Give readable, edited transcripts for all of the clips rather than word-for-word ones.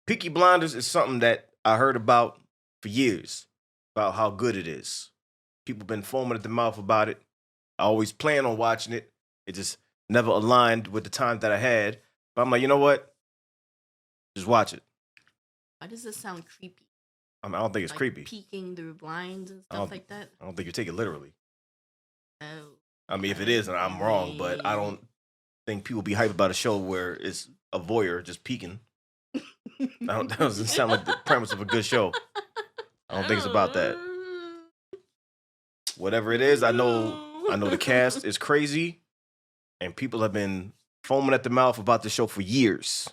Peaky Blinders is something that I heard about for years, about how good it is. People been foaming at the mouth about it. I always plan on watching it. It just never aligned with the time that I had. But I'm like, you know what? Just watch it. Why does this sound creepy? I don't think it's like creepy. Peeking through blinds and stuff like that. I don't think you take it literally. Oh. I mean, if it is, then I'm wrong. But I don't think people be hyped about a show where it's a voyeur just peeking. That doesn't sound like the premise of a good show. I don't think it's about that. Whatever it is, I know the cast is crazy, and people have been foaming at the mouth about the show for years.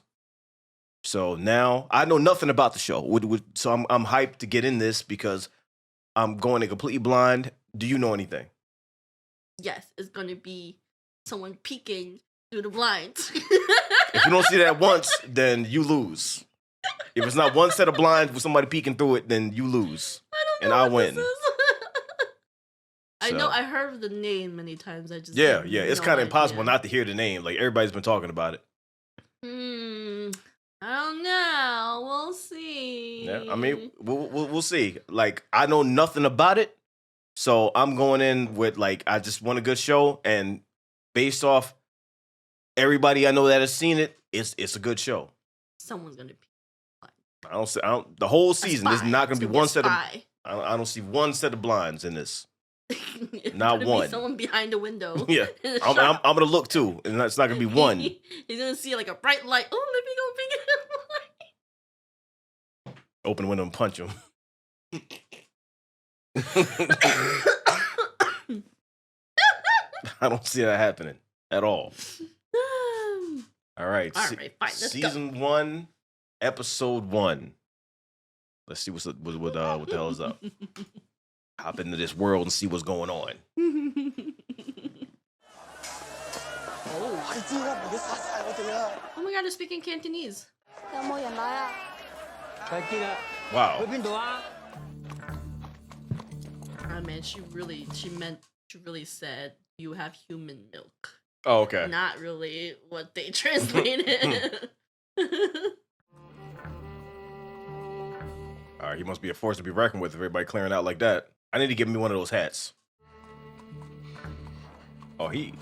So now I know nothing about the show. So I'm hyped to get in this because I'm going in completely blind. Do you know anything? Yes, it's going to be someone peeking through the blinds. If you don't see that once, then you lose. If it's not one set of blinds with somebody peeking through it, then you lose. I win. I know I heard the name many times. I just yeah. It's kind of impossible not to hear the name. Like everybody's been talking about it. I don't know. We'll see. Yeah, I mean, we'll see. Like I know nothing about it, so I'm going in with like I just want a good show, and based off everybody I know that has seen it, it's a good show. Someone's gonna. I don't. The whole season, there's not gonna be one set of. I don't see one set of blinds in this. Not one. Someone behind the window. Yeah, I'm gonna look too, and it's not gonna be one. He's gonna see like a bright light. Oh, let me go pick it up. Open the window and punch him. I don't see that happening at all. All right, fine. Let's season go. 1, episode 1. Let's see what the hell is up. Hop into this world and see what's going on. Oh my god, they're speaking Cantonese. Wow. Oh man, she really said you have human milk. Oh, okay. Not really what they translated. All right, he must be a force to be reckoned with if everybody clearing out like that. I need to give me one of those hats. Oh, he's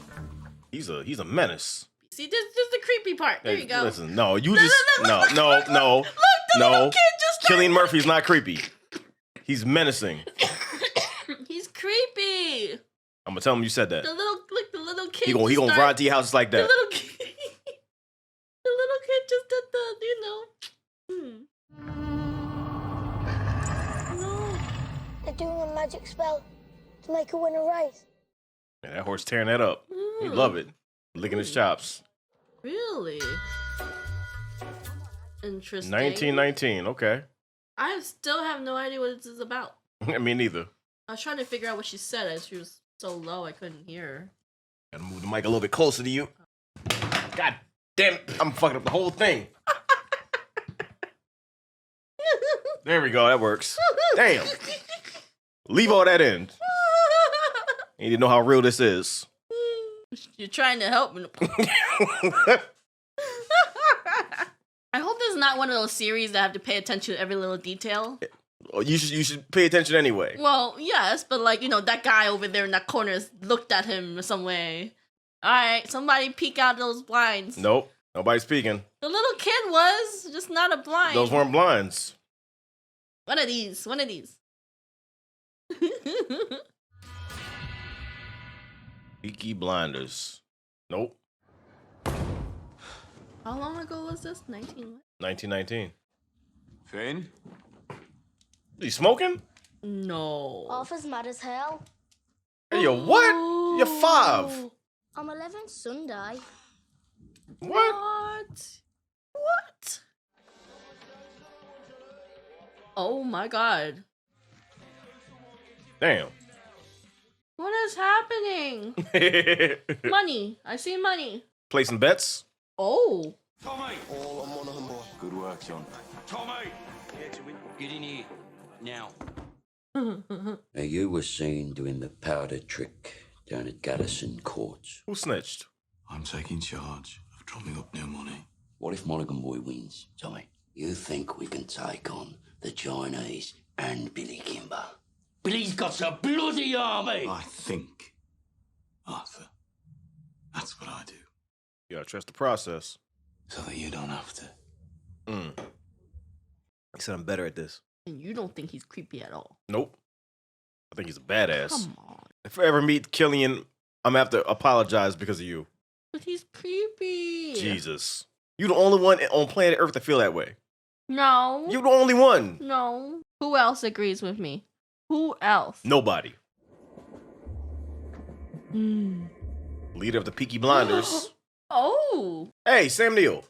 a menace. See, this is the creepy part. There you go. Listen, no, you just no. Look, the little kid just Cillian Murphy's not creepy. He's menacing. He's creepy. I'm gonna tell him you said that. The little kid. He gonna ride to your house like that. The little kid just did No. They're doing a magic spell to make her win a race. Man, that horse tearing that up. He love it. Licking his chops. Really? Interesting. 1919. Okay. I still have no idea what this is about. Me neither. I was trying to figure out what she said as she was so low I couldn't hear her. Gotta move the mic a little bit closer to you. God damn it. I'm fucking up the whole thing. There we go. That works. Damn. Leave all that in. You need to know how real this is. You're trying to help me. I hope this is not one of those series that have to pay attention to every little detail. You should pay attention anyway. Well, yes, but like, that guy over there in that corner looked at him some way. All right, somebody peek out those blinds. Nope, nobody's peeking. The little kid was just not a blind. Those weren't blinds. One of these. Peaky Blinders. Nope. How long ago was this? 1919. Finn? You smoking? No. Arthur's mad as hell. Hey, yo, what? You're 5. I'm 11 Sunday. What? Oh my god. Damn. What is happening? Money. I see money. Play some bets? Oh. Tommy! Good work, John. Tommy! Get in here. Now. Now, you were seen doing the powder trick down at Gaddison Courts. Who snitched? I'm taking charge of drumming up new money. What if Monaghan Boy wins, Tommy? You think we can take on the Chinese and Billy Kimber? Billy's got a bloody army! I think, Arthur. That's what I do. You gotta trust the process. So that you don't have to. He said I'm better at this. And you don't think he's creepy at all. Nope. I think he's a badass. Come on. If I ever meet Killian, I'm gonna have to apologize because of you. But he's creepy. Jesus. You the only one on planet Earth to feel that way. No. You the only one. No. Who else agrees with me? Who else? Nobody. Hmm. Leader of the Peaky Blinders. Oh. Hey, Sam Neill.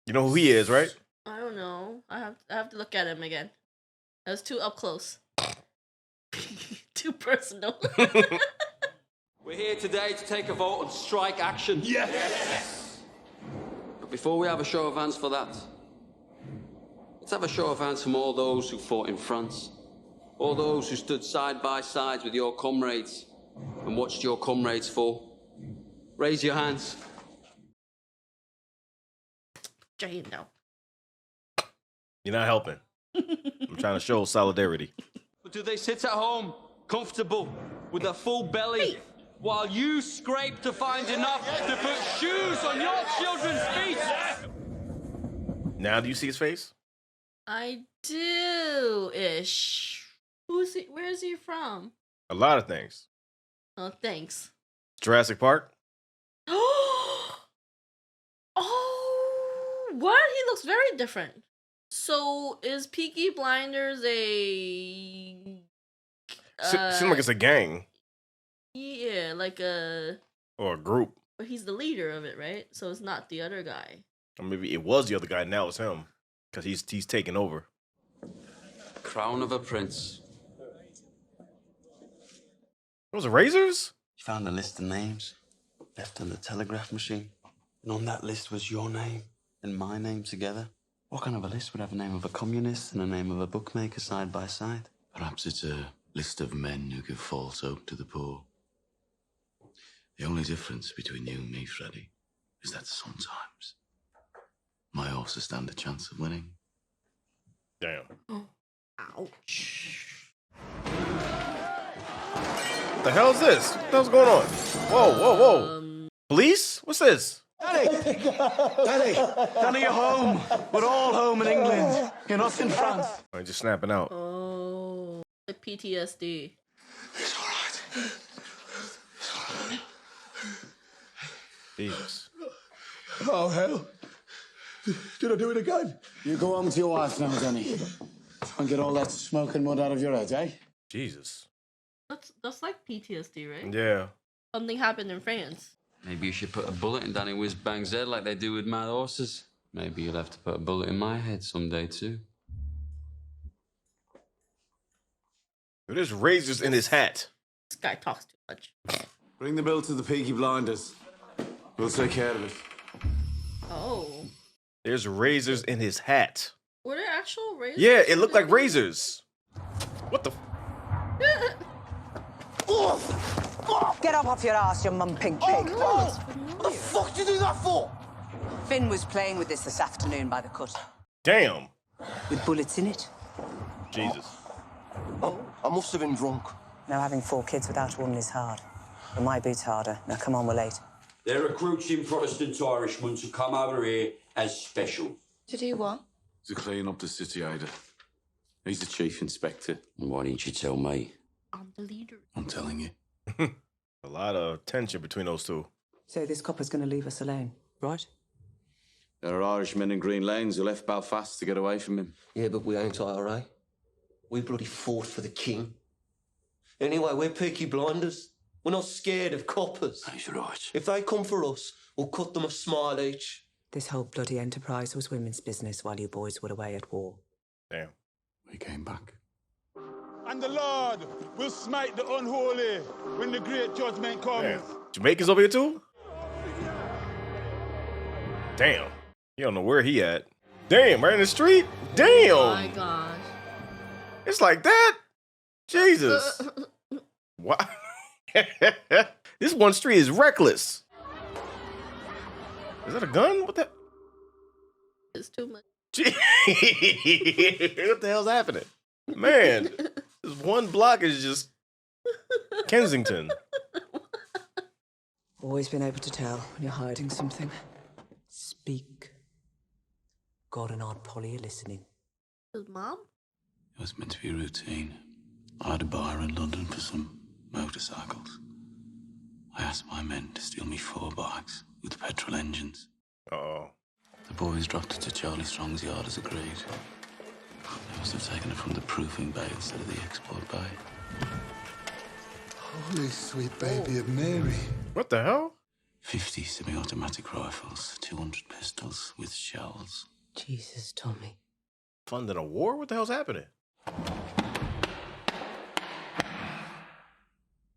You know who he is, right? I don't know. I have to look at him again. That was too up close. Too personal. We're here today to take a vote on strike action. Yes! But before we have a show of hands for that, let's have a show of hands from all those who fought in France. All those who stood side by side with your comrades and watched your comrades fall. Raise your hands. Jane, no. You're not helping. I'm trying to show solidarity. But do they sit at home, comfortable, with a full belly, while you scrape to find enough to put shoes on your children's feet? Now do you see his face? I do ish. Who's he? Where is he from? A lot of things. Oh, thanks. Jurassic Park. Oh, what? He looks very different. So is Peaky Blinders a? Seems like it's a gang Yeah, like a. or a group. But he's the leader of it, right? So it's not the other guy. Or maybe it was the other guy. Now it's him because he's taking over. Crown of a prince. Those are razors. She found a list of names left on the telegraph machine. And on that list was your name and my name together. What kind of a list would have a name of a communist and a name of a bookmaker side by side? Perhaps it's a list of men who give false hope to the poor. The only difference between you and me, Freddie, is that sometimes my horses stand a chance of winning. Damn. Ouch. What the hell is this? What the hell's going on? Whoa. Police? What's this? Danny, you're home. We're all home in England. You're not in France. Oh, he's just snapping out. Oh, the PTSD. It's all right. Jesus. Oh, hell. Did I do it again? You go home to your wife now, Danny. And get all that smoke and mud out of your head, eh? Jesus. That's like PTSD, right? Yeah. Something happened in France. Maybe you should put a bullet in Danny Whiz-Bang's head like they do with mad horses. Maybe you'll have to put a bullet in my head someday, too. There's razors in his hat. This guy talks too much. Bring the bill to the Peaky Blinders. We'll take care of it. Oh. There's razors in his hat. Were there actual razors? Yeah, it looked like razors. What the? Get up off your ass, you mum pink pig. What the fuck did you do that for? Finn was playing with this afternoon by the cut. Damn. With bullets in it. Jesus. Oh, I must have been drunk. Now, having 4 kids without a woman is hard. But my boot's harder. Now, come on, we're late. They're recruiting Protestant Irishmen to come over here as special. To do what? To clean up the city, Ada. He's the chief inspector. And why didn't you tell me? I'm the leader. I'm telling you. A lot of tension between those two. So this copper's going to leave us alone, right? There are Irishmen in Green Lanes who left Belfast to get away from him. Yeah, but we ain't IRA. We bloody fought for the king. Anyway, we're Peaky Blinders. We're not scared of coppers. He's right. If they come for us, we'll cut them a smile each. This whole bloody enterprise was women's business while you boys were away at war. Damn. We came back. And the Lord will smite the unholy when the great judgment comes. Damn. Jamaican's over here too? Damn. You don't know where he at. Damn, right in the street? Damn. Oh my gosh. It's like that? Jesus. What? This one street is reckless. Is that a gun? What the? It's too much. What the hell's happening? Man, this one block is just Kensington. Always been able to tell when you're hiding something. Speak. God and Aunt Polly are listening. His mom? It was meant to be routine. I had a bar in London for some motorcycles. I asked my men to steal me 4 bikes with petrol engines. Uh-oh. The boys dropped it to Charlie Strong's yard as agreed. They must have taken it from the proofing bay instead of the export bay. Holy sweet baby of Mary. What the hell? 50 semi-automatic rifles, 200 pistols with shells. Jesus, Tommy. Funding a war? What the hell's happening?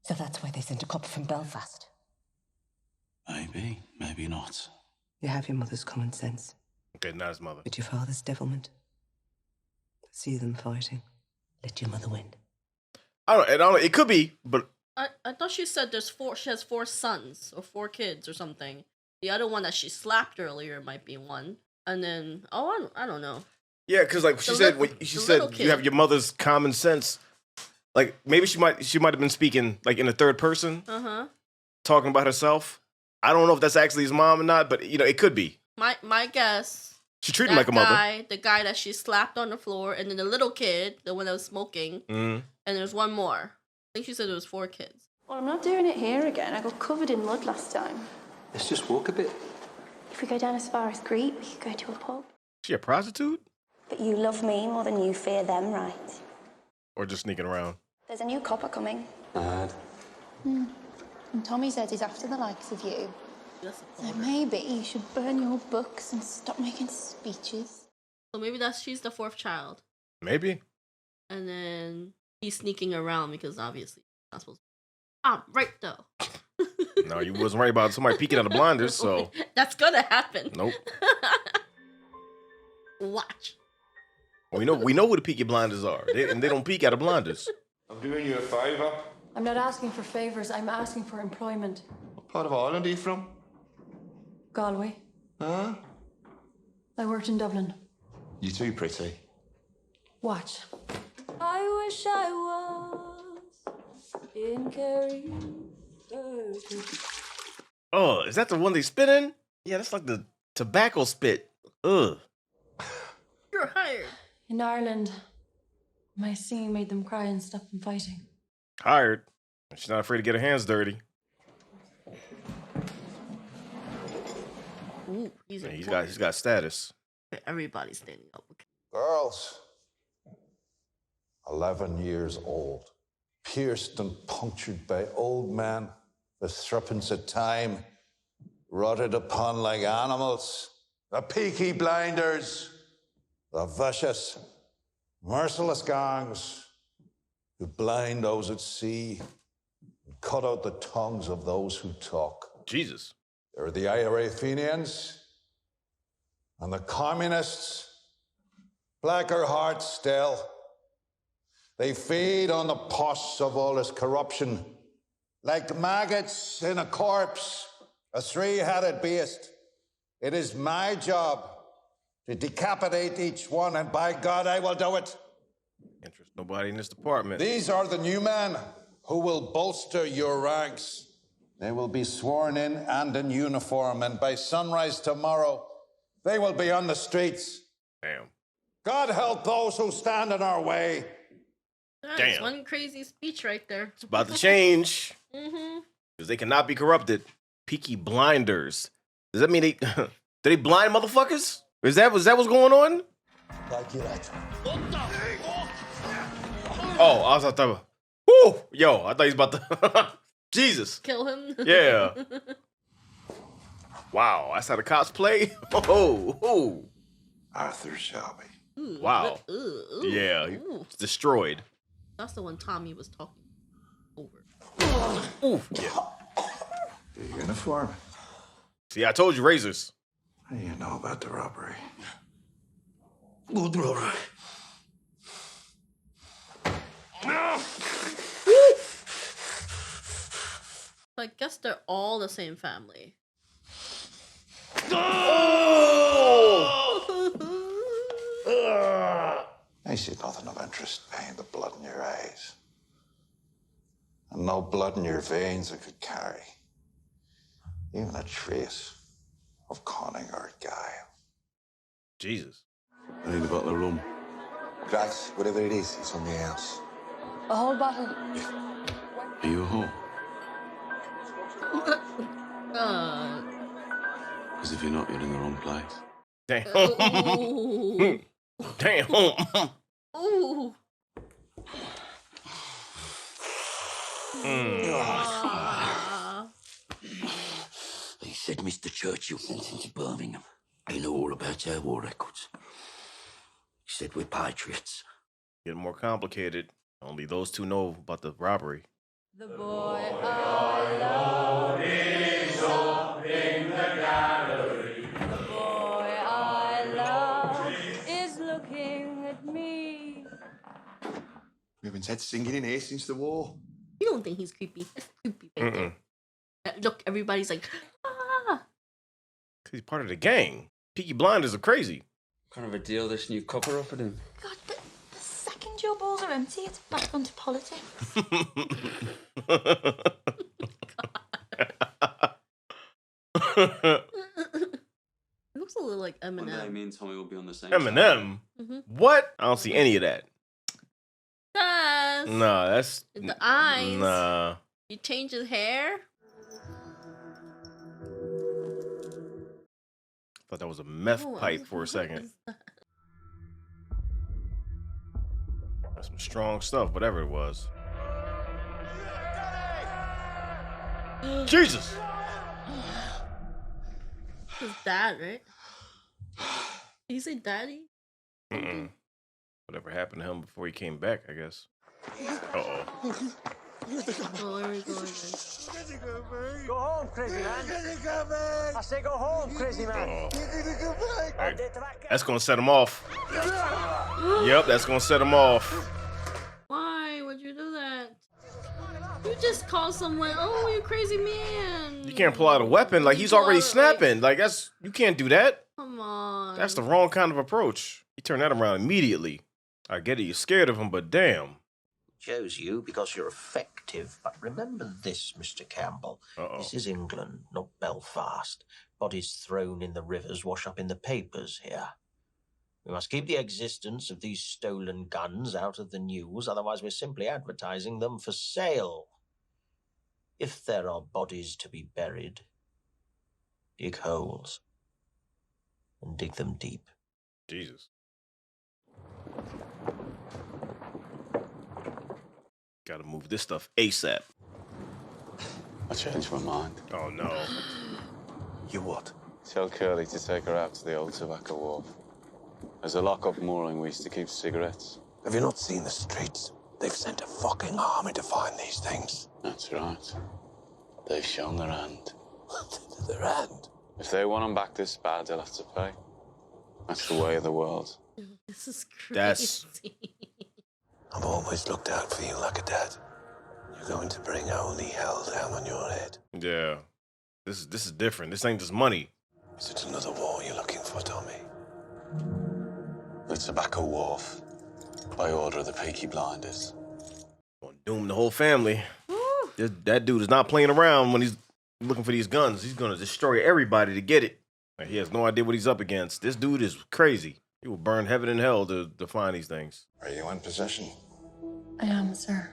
So that's why they sent a copper from Belfast. Maybe, maybe not. You have your mother's common sense. Okay, not his mother. But your father's devilment. See them fighting. Let your mother win. I don't know. It could be, but I thought she said she has 4 sons or 4 kids or something. The other one that she slapped earlier might be one. And then I don't know. yeah, because like she said, you have your mother's common sense. Like maybe she might have been speaking like in the third person, talking about herself. I don't know if that's actually his mom or not, but it could be. My guess. She treated him like a mother. The guy that she slapped on the floor, and then the little kid, the one that was smoking, and there's one more. I think she said there was 4 kids. Well, I'm not doing it here again. I got covered in mud last time. Let's just walk a bit. If we go down as far as Greet, we could go to a pub. She a prostitute? But you love me more than you fear them, right? Or just sneaking around? There's a new copper coming. Mad. And Tommy said he's after the likes of you. So maybe you should burn your books and stop making speeches. So maybe she's the 4th child. Maybe. And then he's sneaking around because obviously he's not supposed to. I'm right though. No, you wasn't right about somebody peeking out the blinders, so. That's gonna happen. Nope. Watch. We know who the Peaky Blinders are. They don't peek out of blinders. I'm doing you a favour. I'm not asking for favours, I'm asking for employment. What part of Ireland are you from? Galway. Huh? I worked in Dublin. You too pretty. Watch. I wish I was in Kerry. Oh, is that the one they spit in? Yeah, that's like the tobacco spit. Ugh. You're hired. In Ireland, my singing made them cry and stop them fighting. Hired. She's not afraid to get her hands dirty. Ooh, he's got status. Everybody's standing up. Girls, 11 years old, pierced and punctured by old men, the serpents of time, rotted upon like animals. The Peaky Blinders, the vicious, merciless gangs who blind those at sea and cut out the tongues of those who talk. Jesus. There are the IRA Fenians and the communists, blacker hearts still. They feed on the pus of all this corruption, like maggots in a corpse, a 3-headed beast. It is my job to decapitate each one, and by God, I will do it. Interest nobody in this department. These are the new men who will bolster your ranks. They will be sworn in and in uniform, and by sunrise tomorrow, they will be on the streets. Damn. God help those who stand in our way. That's Damn. one crazy speech right there. It's about to change. Mm-hmm. Because they cannot be corrupted. Peaky Blinders. Does that mean do they blind motherfuckers? Was that what's going on? Oh, I was talking. Woo! Yo, I thought he was about to. Jesus. Kill him? Yeah. Wow, that's how the cops play? Oh. Arthur Shelby. Ooh, Wow. Ooh, Yeah, he's destroyed. That's the one Tommy was talking over. Ooh, yeah. Your uniform. See, I told you, razors. What do you know about the robbery? Good robbery. I guess they're all the same family. Oh! see nothing of interest behind the blood in your eyes. And no blood in your veins that could carry even a trace of cunning or guile. Jesus. I need a bottle of rum. Grace, whatever it is, it's on the house. A whole bottle. Are you a hoe? Because if you're not, you're in the wrong place. Damn. Ooh. Damn. Ooh. He said Mr. Churchill sent him to Birmingham. He knew all about our war records. He said we're patriots. Getting more complicated. Only those two know about the robbery. The boy I love is up in the gallery. The boy I love is looking at me. We haven't had singing in here since the war. You don't think he's creepy? That's creepy right there. Look, everybody's like, ah. He's part of the gang. Peaky Blinders are crazy. What kind of a deal this new copper offered him? God, the second your balls are empty, it's back onto politics. It looks a little like One day, Eminem. me and Tommy will be on the same Eminem? Mhm. What? I don't see any of that. Yes. Nah, that's... The eyes. Nah. You change his hair. Thought that was a meth Ooh, pipe for a second. That's some strong stuff, whatever it was. Jesus! His dad, right? Did he say daddy? Mm-mm. Whatever happened to him before he came back, I guess. Uh-oh. Oh, there we go again. Go home, crazy man. I say go home, crazy man. Right. That's gonna set him off. Yep, that's gonna set him off. Why would you do that? You just call someone, oh, you crazy man. You can't pull out a weapon. Like, he's already snapping. Like, that's... You can't do that. Come on. That's the wrong kind of approach. You turn that around immediately. I get it, you're scared of him, but damn. Chose you because you're effective, but remember this, Mr. Campbell. This is England, not Belfast. Bodies thrown in the rivers wash up in the papers here. We must keep the existence of these stolen guns out of the news, otherwise we're simply advertising them for sale. If there are bodies to be buried, dig holes. And dig them deep. Jesus. Gotta move this stuff ASAP. I changed my mind. Oh, no. You what? Tell Curly to take her out to the old tobacco wharf. There's a lock-up mooring we used to keep cigarettes. Have you not seen the streets? They've sent a fucking army to find these things. That's right. They've shown their hand. Their hand? If they want them back this bad, they'll have to pay. That's the way of the world. This is crazy. That's... I've always looked out for you like a dad. You're going to bring only hell down on your head. Yeah. This is different. This ain't just money. Is it another war you're looking for, Tommy? The tobacco wharf. By order of the Peaky Blinders. Gonna doom the whole family. That dude is not playing around when he's looking for these guns. He's gonna destroy everybody to get it. Like, he has no idea what he's up against. This dude is crazy. He will burn heaven and hell to find these things. Are you in possession? I am, sir.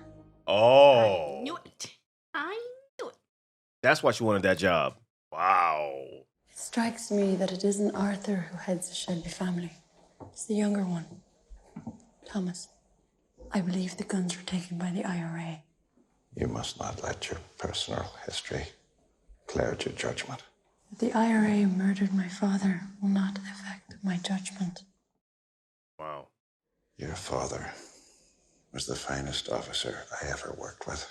Oh. Knew it. I knew it. That's why she wanted that job. Wow. It strikes me that it isn't Arthur who heads the Shelby family. It's the younger one, Thomas. I believe the guns were taken by the IRA. You must not let your personal history cloud your judgment. That the IRA murdered my father will not affect my judgment. Wow. Your father was the finest officer I ever worked with.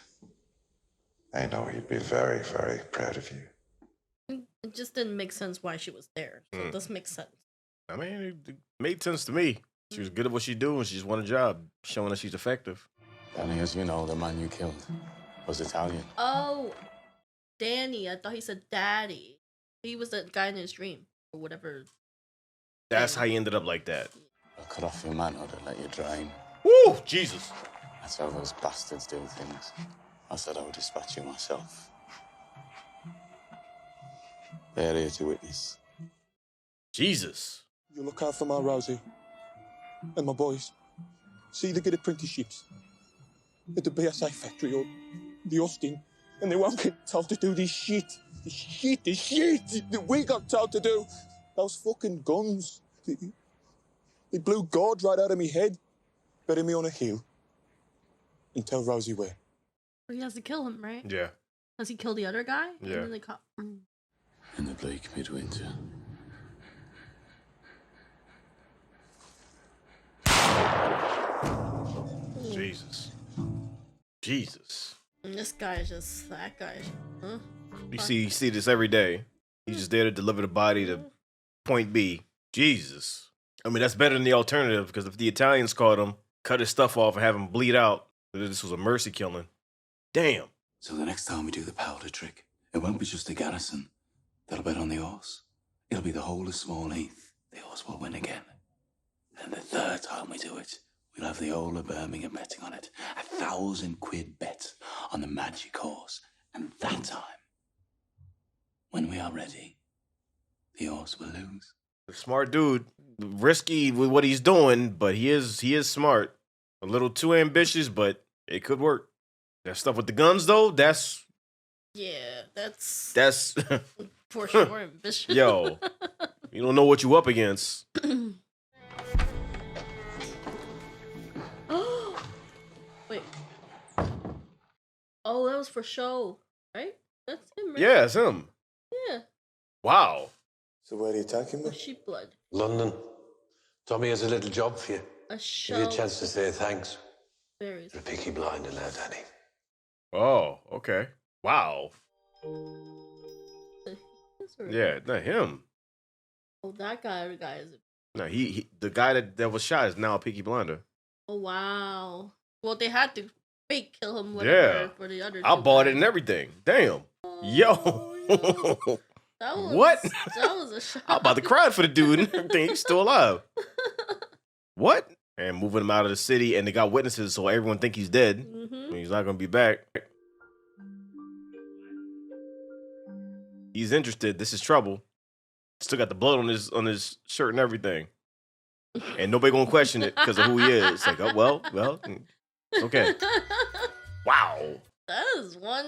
I know he'd be very, very proud of you. It just didn't make sense why she was there. So this makes sense. I mean, it made sense to me. She was good at what she do, and she just won a job, showing that she's effective. Danny, as you know, the man you killed was Italian. Oh, Danny. I thought he said daddy. He was the guy in his dream or whatever. That's how he ended up like that. I cut off your manhood and let you drain. Woo, Jesus. That's how those bastards do things. I said I would dispatch you myself. They're here to witness. Jesus. You look out for my Rosie and my boys. See, they get apprenticeships at the BSA factory or the Austin, and they won't get told to do this shit. The shit that we got told to do. Those fucking guns. They blew God right out of me head, bury me on a hill, and tell Rosie where. He has to kill him, right? Yeah. Does he kill the other guy? Yeah. And then they In the bleak midwinter. Jesus. Jesus. And this guy is just that guy. Huh? You see this every day. He's just there to deliver the body to point B. Jesus. I mean, that's better than the alternative, because if the Italians caught him, cut his stuff off and have him bleed out, this was a mercy killing. Damn. So the next time we do the powder trick, it won't be just the garrison that'll bet on the horse. It'll be the whole of Small Heath. The horse will win again. And the third time we do it, we'll have the whole of Birmingham betting on it. 1,000 quid bet on the magic horse. And that time, when we are ready, the horse will lose. Smart dude. Risky with what he's doing, but he is smart. A little too ambitious, but it could work. That stuff with the guns, though, that's for sure ambitious. Yo, you don't know what you up against. Wait. Oh, that was for show, right? That's him, right? Yeah, it's him. Yeah. Wow. So where are you attacking me? Sheep blood. London. Tommy has a little job for you. A show. Give you a chance to say thanks. Berries. You're a Peaky Blinder now, Danny. Oh, okay. Wow. Yeah, not him. Oh, that guy is. No, he the guy that was shot is now a Peaky Blinder. Oh wow. Well, they had to fake kill him. Whatever, for the other. I bought it and everything. Damn. Yo. No. That was, what? That was a shock. I'm about to cry for the dude and everything. He's still alive. What? And moving him out of the city, and they got witnesses, so everyone think he's dead. Mm-hmm. He's not gonna be back. He's interested. This is trouble. Still got the blood on his shirt and everything, and nobody gonna question it because of who he is. It's like, oh well, it's okay. Wow. That is one.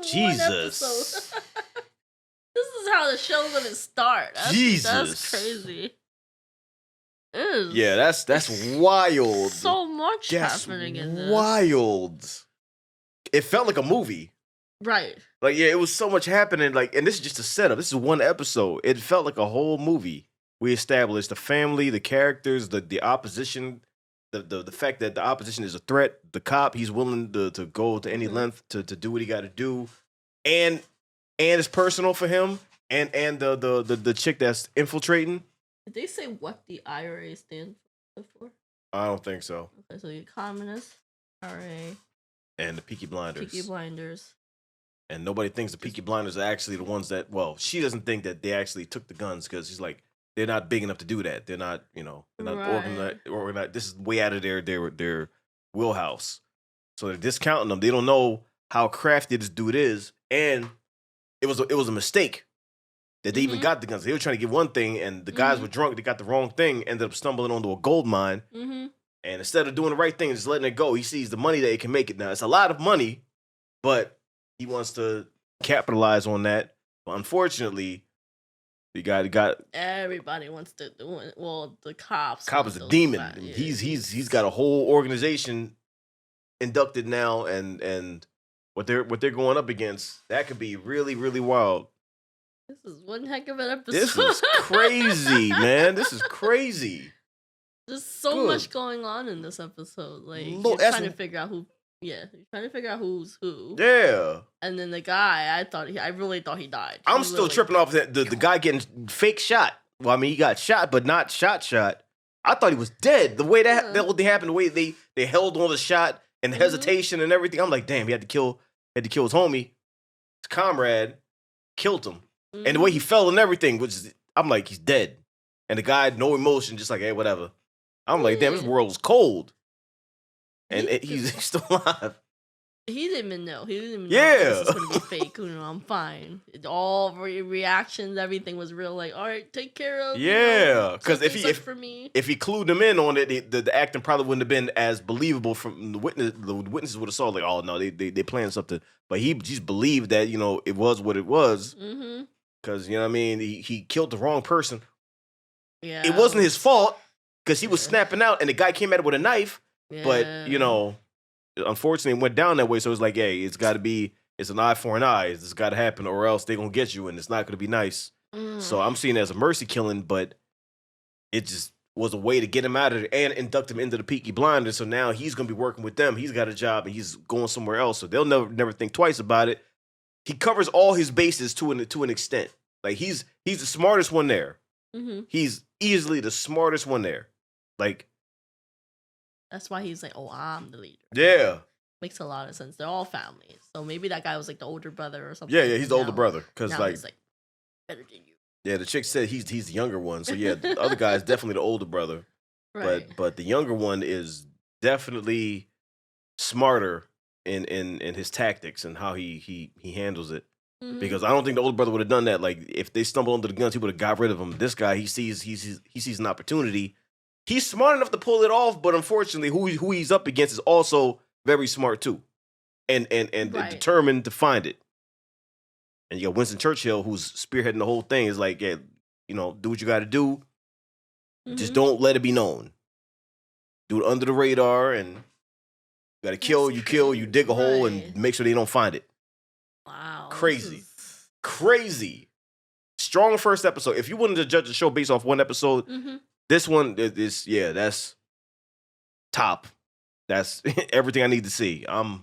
Jesus. This is how the show's gonna start. That's crazy. Yeah, that's wild. So much happening in this. Wild. It felt like a movie. Right. Like, yeah, it was so much happening. Like, and this is just a setup. This is one episode. It felt like a whole movie. We established the family, the characters, the opposition, the fact that the opposition is a threat. The cop, he's willing to go to any length to do what he got to do, and it's personal for him. And the chick that's infiltrating. Did they say what the IRA stands for? I don't think so. Okay, so the communist IRA and the Peaky Blinders. Peaky Blinders. And nobody thinks the Peaky Blinders are actually the ones that. Well, she doesn't think that they actually took the guns because she's like, they're not big enough to do that. They're not, they're not organized. This is way out of their wheelhouse. So they're discounting them. They don't know how crafty this dude is, and it was a mistake that they even got the guns. They were trying to get one thing, and the guys were drunk. They got the wrong thing. Ended up stumbling onto a gold mine, and instead of doing the right thing and just letting it go, he sees the money that he can make it. Now it's a lot of money, but he wants to capitalize on that. But unfortunately, the guy got everybody wants to do it. Well, the cops. Cop is a demon. Yeah. He's got a whole organization inducted now, and what they're going up against, that could be really, really wild. This is one heck of an episode. This is crazy, man. This is crazy. There's so much going on in this episode. Like, you're trying to figure out who. Yeah, you're trying to figure out who's who. Yeah. And then the guy, I really thought he died. I'm still tripping off the guy getting fake shot. Well, I mean, he got shot, but not shot. I thought he was dead. The way that happened, the way they held on the shot and hesitation and everything. I'm like, damn, he had to kill his homie, his comrade, killed him. And the way he fell and everything, I'm like, he's dead. And the guy, no emotion, just like, hey, whatever. I'm like, damn, this world was cold. And he's still alive. He didn't even know. He didn't even know Yeah. this was going to be fake. I'm fine. All reactions, everything was real. Like, all right, take care of. Yeah, because if he clued them in on it, the acting probably wouldn't have been as believable from the witness. The witnesses would have saw like, oh no, they planned something. But he just believed that it was what it was. Because you know what I mean, he killed the wrong person. Yeah, it wasn't his fault because he was snapping out, and the guy came at it with a knife. Yeah. But unfortunately, it went down that way. So it's like, hey, it's an eye for an eye. It's got to happen, or else they're gonna get you, and it's not gonna be nice. So I'm seeing it as a mercy killing, but it just was a way to get him out of there and induct him into the Peaky Blinders. So now he's gonna be working with them. He's got a job, and he's going somewhere else. So they'll never think twice about it. He covers all his bases to an extent. Like he's the smartest one there. He's easily the smartest one there. Like. That's why he's like, oh, I'm the leader. Yeah. Makes a lot of sense. They're all families. So maybe that guy was like the older brother or something. Yeah, he's the older brother. Because he's like, better than you. Yeah, the chick said he's the younger one. So yeah, the other guy is definitely the older brother. Right. But the younger one is definitely smarter in his tactics and how he handles it. Because I don't think the older brother would have done that. Like if they stumbled under the guns, he would have got rid of him. This guy, he sees an opportunity. He's smart enough to pull it off, but unfortunately, who he's up against is also very smart too, and determined to find it. And you got Winston Churchill, who's spearheading the whole thing. Is like, yeah, do what you got to do. Just don't let it be known. Do it under the radar, and you got to kill. You dig a hole and make sure they don't find it. Wow, crazy. Strong first episode. If you wanted to judge the show based off one episode. This one is that's top. That's everything I need to see. Wow.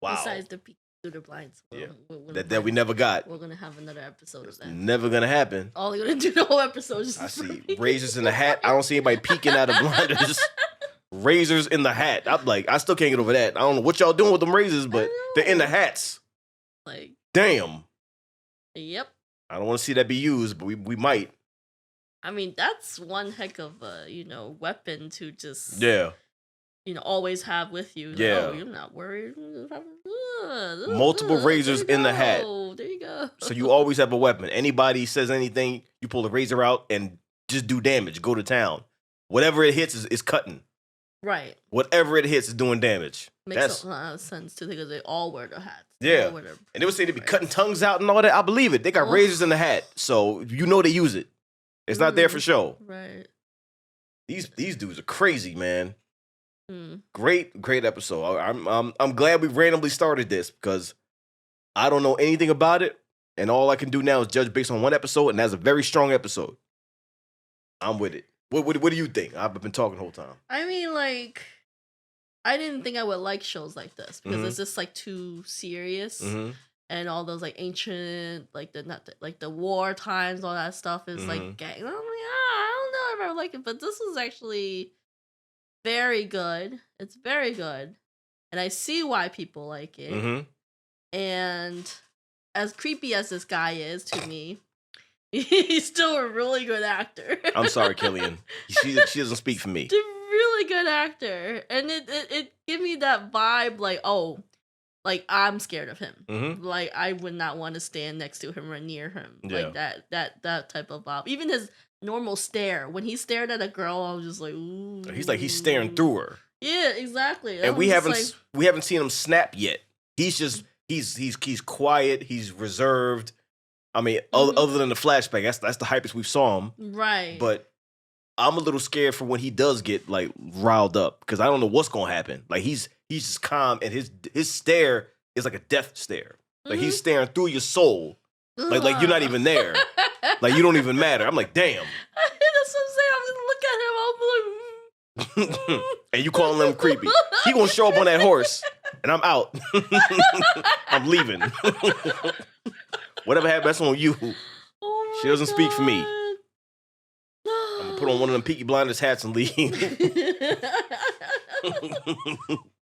Besides the Peaky Blinders, that we never got. We're gonna have another episode of that. Never gonna happen. All they're gonna do the whole episode is I see razors in the hat. I don't see anybody peeking out of blinders. Razors in the hat. I'm like, I still can't get over that. I don't know what y'all doing with them razors, but they're in the hats. Like, damn. Yep. I don't want to see that be used, but we might. I mean, that's one heck of a, weapon to just, always have with you. Yeah. Oh, you're not worried. Multiple razors in the hat. There you go. So you always have a weapon. Anybody says anything, you pull the razor out and just do damage. Go to town. Whatever it hits is cutting. Right. Whatever it hits is doing damage. Makes a lot of sense, too, because they all wear the hats. Yeah. And they would say they be cutting tongues out and all that. I believe it. They got razors in the hat. So they use it. It's not there for show. Right. These dudes are crazy, man. Great episode. I'm glad we randomly started this because I don't know anything about it, and all I can do now is judge based on one episode, and that's a very strong episode. I'm with it. What do you think? I've been talking the whole time. I mean, like, I didn't think I would like shows like this because it's just like too serious. And all those like ancient, like the war times, all that stuff is like gang. I'm like, I don't know if I would like it, but this is actually very good. It's very good, and I see why people like it. And as creepy as this guy is to me, he's still a really good actor. I'm sorry, Killian. She doesn't speak for me. He's a really good actor, and it gave me that vibe, like, oh. Like, I'm scared of him. Like, I would not want to stand next to him or near him. Yeah. Like, that type of vibe. Even his normal stare. When he stared at a girl, I was just like, ooh. He's staring through her. Yeah, exactly. And we haven't seen him snap yet. He's just he's quiet. He's reserved. I mean, other than the flashback, that's the hypest we saw him. Right. But I'm a little scared for when he does get like riled up because I don't know what's gonna happen. Like he's just calm, and his stare is like a death stare. Like he's staring through your soul. Like you're not even there. Like you don't even matter. I'm like, damn. That's what I'm saying. I'm gonna look at him. I'll be like, and you calling him creepy. He gonna show up on that horse, and I'm out. I'm leaving. Whatever happened, that's on you. Oh she doesn't speak for me. I'm gonna put on one of them Peaky Blinders hats and leave.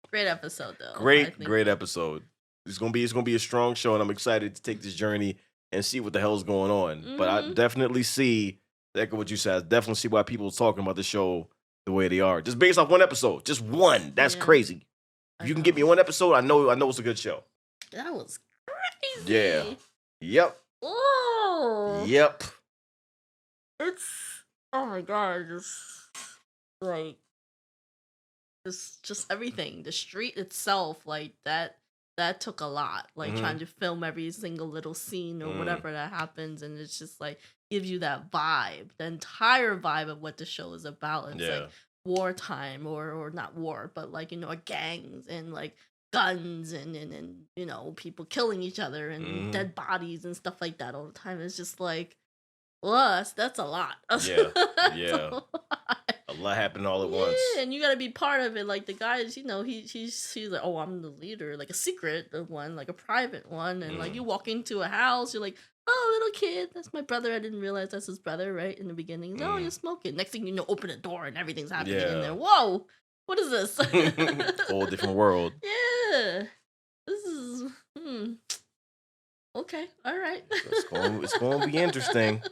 Great episode, though. Great episode. It's gonna be a strong show, and I'm excited to take this journey and see what the hell's going on. But I definitely see echo what you said. I definitely see why people are talking about the show the way they are. Just based off one episode. Just one. That's crazy. If you can give me one episode, I know it's a good show. That was crazy. Yeah. Yep. Oh. Yep. It's oh my god, like just everything. The street itself, like that took a lot. Like trying to film every single little scene or whatever that happens, and it's just like gives you that vibe, the entire vibe of what the show is about. It's like wartime or not war, but like, you know, gangs and like guns and you know, people killing each other and dead bodies and stuff like that all the time. It's just like, well, that's a lot. Yeah. A lot happened all at once. Yeah, and you gotta be part of it. Like the guys, you know, he's like, oh, I'm the leader, like a secret one, like a private one, and like you walk into a house, you're like, oh, little kid, that's my brother. I didn't realize that's his brother, right? In the beginning, oh, you're smoking. Next thing you know, open the door and everything's happening in there. Whoa, what is this? Whole different world. Yeah, this is okay. All right. It's going to be interesting.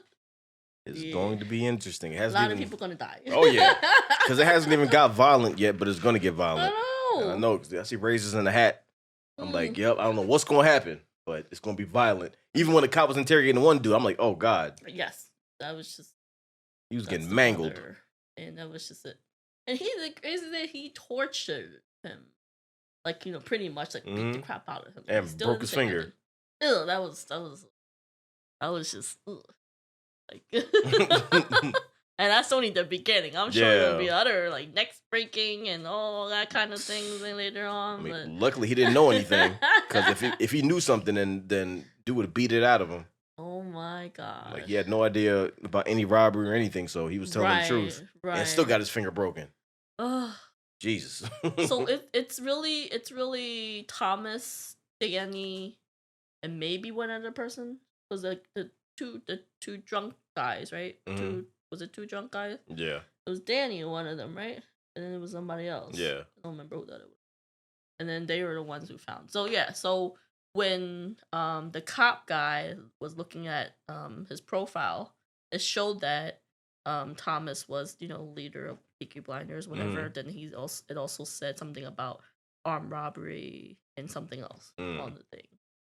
It's going to be interesting. It A hasn't lot even... of people gonna die. Oh yeah, because it hasn't even got violent yet, but it's going to get violent. I I know. 'Cause I see razors in the hat. I'm like, yep. I don't know what's going to happen, but it's going to be violent. Even when the cop was interrogating one dude, I'm like, oh god. Yes, that was just. He was getting mangled. And that was just it. And the crazy that he tortured him, like, you know, pretty much like beat the crap out of him, and He still broke didn't his say finger. nothing. Ew, that was just like. And that's only the beginning. I'm sure there'll be other like neck breaking and all that kind of things later on. I mean, but... luckily he didn't know anything, because if he knew something, then dude would have beat it out of him. Oh my god! Like he had no idea about any robbery or anything, so he was telling the truth, and still got his finger broken. Ugh. Jesus. So it's really Thomas, Danny, and maybe one other person. Was like the two drunk guys, right? Was it two drunk guys? Yeah. It was Danny, one of them, right? And then it was somebody else. Yeah. I don't remember who that was. And then they were the ones who found. So yeah, so when the cop guy was looking at his profile, it showed that Thomas was, you know, leader of Peaky Blinders, whatever. Then it also said something about armed robbery and something else on the thing.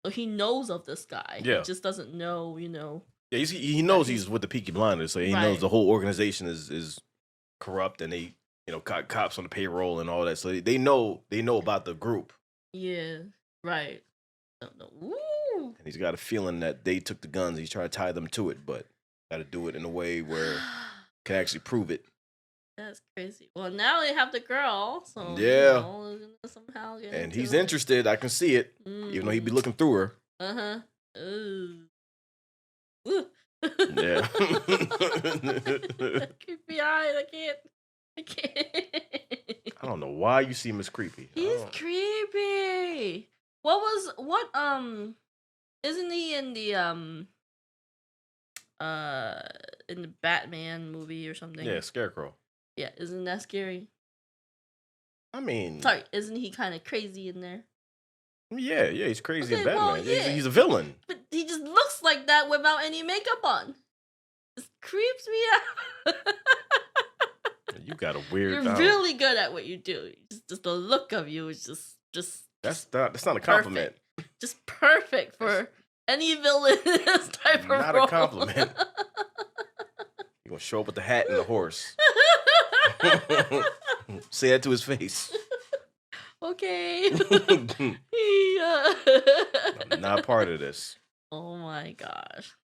So he knows of this guy. Yeah. He just doesn't know, you know. Yeah, he knows he's with the Peaky Blinders, so he knows the whole organization is corrupt, and they, you know, cops on the payroll and all that. So they know about the group. Yeah, right. Don't know. Ooh. And he's got a feeling that they took the guns. He's trying to tie them to it, but got to do it in a way where can actually prove it. That's crazy. Well, now they have the girl, so yeah, you know, somehow get and he's interested. I can see it, even though he'd be looking through her. Ooh. Yeah. Creepy eyes. I can't. I don't know why you see him as creepy. He's creepy. Isn't he in the Batman movie or something? Yeah, Scarecrow. Yeah, isn't that scary? I mean, sorry, isn't he kind of crazy in there? Yeah, he's crazy in Batman. Well, yeah. He's a villain. But he just looks like that without any makeup on. It creeps me out. You got a weird. You're really good at what you do. Just the look of you is just. That's not a compliment. Perfect. Just perfect for any villain in this type of role. Not a compliment. You gonna show up with the hat and the horse? Say that to his face. Okay. I'm not part of this. Oh my gosh.